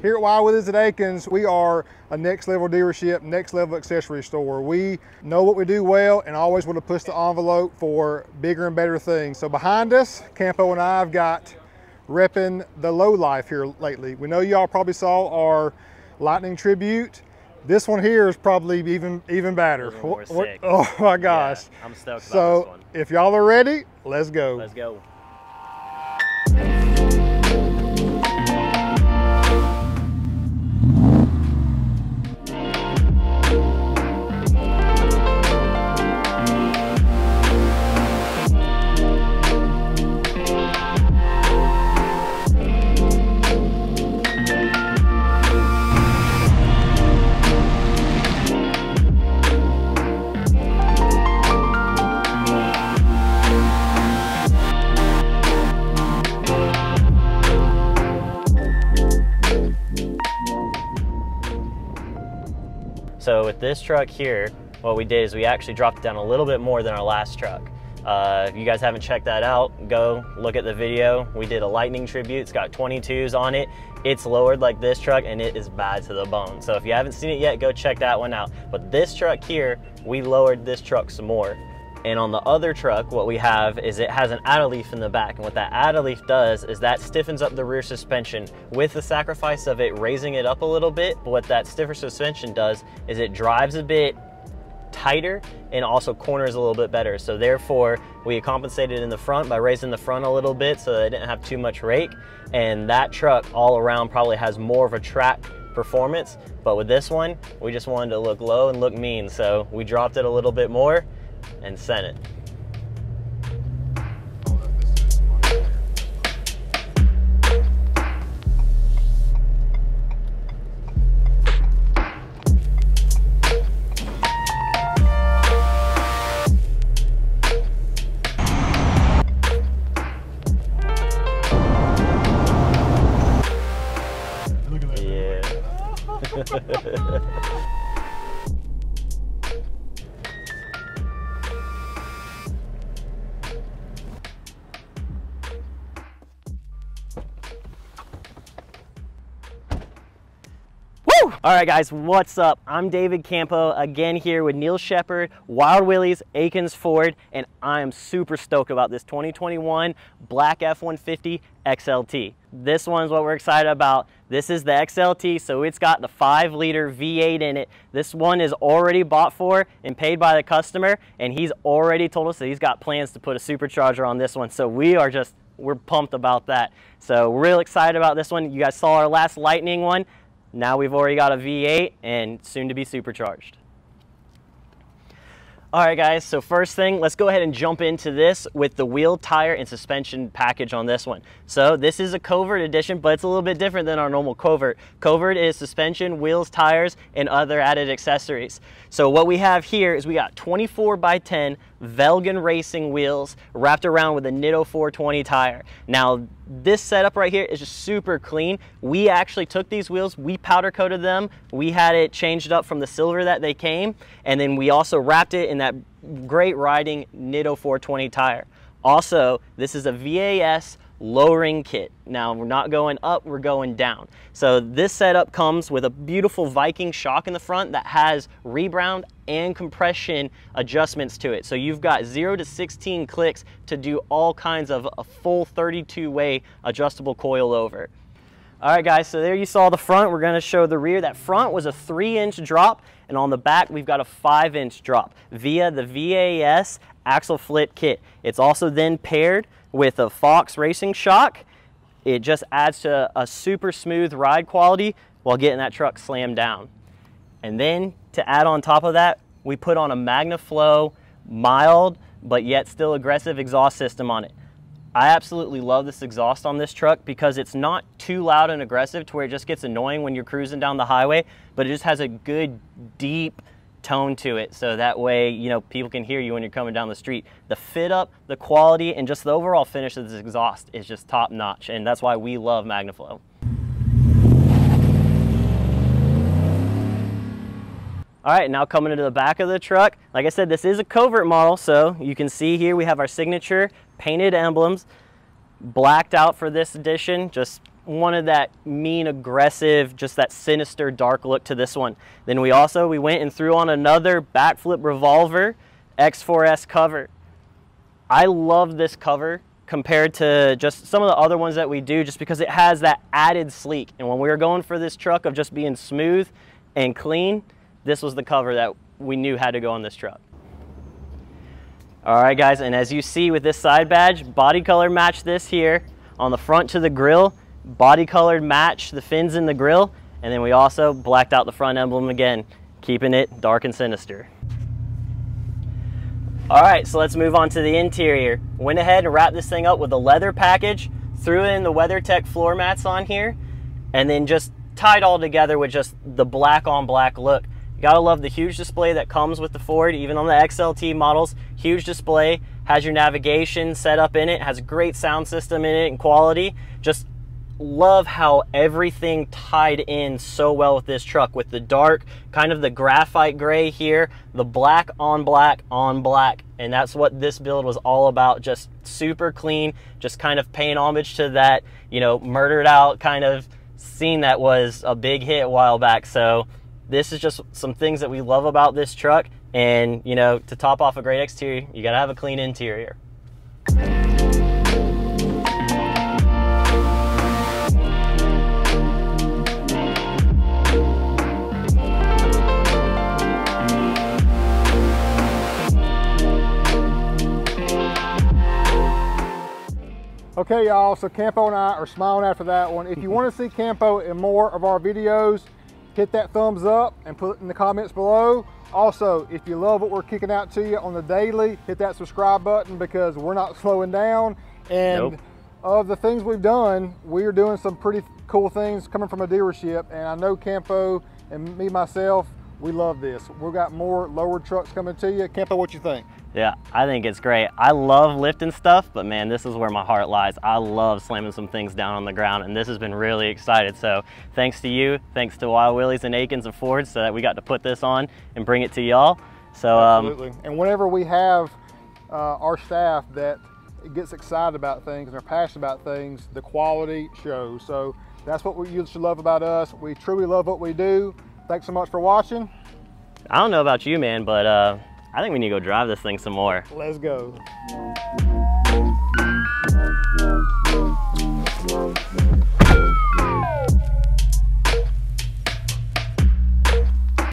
Here at Willies at Akins, we are a next level dealership, next level accessory store. We know what we do well and always want to push the envelope for bigger and better things. So behind us, Campo and I have got repping the low life here lately. We know y'all probably saw our Lightning Tribute. This one here is probably even better. Oh my gosh. Yeah, I'm stoked about this one. So if y'all are ready, let's go. Let's go. So with this truck here, what we did is we actually dropped it down a little bit more than our last truck. If you guys haven't checked that out, go look at the video. We did a Lightning Tribute. It's got 22s on it. It's lowered like this truck and it is bad to the bone. So if you haven't seen it yet, go check that one out. But this truck here, we lowered this truck some more. And on the other truck, what we have is it has an add-a leaf in the back. And what that add-a leaf does is that stiffens up the rear suspension with the sacrifice of it raising it up a little bit. But what that stiffer suspension does is it drives a bit tighter and also corners a little bit better. So therefore, we compensated in the front by raising the front a little bit so that it didn't have too much rake. And that truck all around probably has more of a track performance. But with this one, we just wanted to look low and look mean. So we dropped it a little bit more and sent it. Look at that. Yeah. All right guys, what's up? I'm David Campo, again here with Nsheppard, Wild Willies, Akins Ford, and I am super stoked about this 2021 black F150 XLT. This one's what we're excited about. This is the XLT, so it's got the 5-liter V8 in it. This one is already bought for and paid by the customer, and he's already told us that he's got plans to put a supercharger on this one, so we're pumped about that. So we're real excited about this one. You guys saw our last Lightning one. Now we've already got a V8 and soon to be supercharged. All right guys, so first thing, let's go ahead and jump into this with the wheel, tire, and suspension package on this one. So this is a Covert edition, but it's a little bit different than our normal Covert. Covert is suspension, wheels, tires, and other added accessories. So what we have here is we got 24x10 Velgen racing wheels wrapped around with a Nitto 420 tire. Now this setup right here is just super clean. We actually took these wheels, we powder coated them, we had it changed up from the silver that they came, and then we also wrapped it in that great riding Nitto 420 tire. Also, this is a VAS lowering kit. Now we're not going up, we're going down. So this setup comes with a beautiful Viking shock in the front that has rebound and compression adjustments to it. So you've got 0 to 16 clicks to do all kinds of a full 32-way adjustable coilover. All right guys, so there you saw the front. We're gonna show the rear. That front was a 3-inch drop, and on the back we've got a 5-inch drop via the VAS axle flip kit. It's also then paired with a Fox racing shock. It just adds to a super smooth ride quality while getting that truck slammed down. And then to add on top of that, we put on a MagnaFlow mild but yet still aggressive exhaust system on it. I absolutely love this exhaust on this truck because it's not too loud and aggressive to where it just gets annoying when you're cruising down the highway, but it just has a good deep tone to it, so that way, you know, people can hear you when you're coming down the street. The fit up, the quality, and just the overall finish of this exhaust is just top notch, and that's why we love MagnaFlow. All right, now coming into the back of the truck, like I said, this is a Covert model, so you can see here we have our signature painted emblems, blacked out for this edition, just wanted that mean, aggressive, just that sinister, dark look to this one. Then we went and threw on another backflip revolver X4S cover. I love this cover compared to just some of the other ones that we do, just because it has that added sleek. And when we were going for this truck of just being smooth and clean, this was the cover that we knew had to go on this truck. All right, guys, and as you see with this side badge, body color match this here on the front to the grill, body colored match the fins in the grill, and then we also blacked out the front emblem again, keeping it dark and sinister. All right, so let's move on to the interior. Went ahead and wrapped this thing up with a leather package, threw in the WeatherTech floor mats on here, and then just tied all together with just the black on black look. You gotta love the huge display that comes with the Ford, even on the XLT models. Huge display, has your navigation set up in it, has a great sound system in it and quality. Just love how everything tied in so well with this truck, with the dark, kind of the graphite gray here, the black on black on black. And that's what this build was all about, just super clean, just kind of paying homage to that, you know, murdered out kind of scene that was a big hit a while back. So this is just some things that we love about this truck. And, you know, to top off a great exterior, you gotta have a clean interior. Okay, y'all, so Campo and I are smiling after that one. If you want to see Campo in more of our videos, hit that thumbs up and put it in the comments below. Also, if you love what we're kicking out to you on the daily, hit that subscribe button, because we're not slowing down. And of the things we've done, we are doing some pretty cool things coming from a dealership. And I know Campo and me, myself, we love this. We've got more lowered trucks coming to you. Campo, what you think? Yeah, I think it's great. I love lifting stuff, but man, this is where my heart lies. I love slamming some things down on the ground, and this has been really excited. So thanks to you, thanks to Wild Willies and Akins and Ford, so that we got to put this on and bring it to y'all. So absolutely. And whenever we have our staff that gets excited about things and are passionate about things, the quality shows. So that's what you should love about us. We truly love what we do. Thanks so much for watching. I don't know about you, man, but I think we need to go drive this thing some more. Let's go.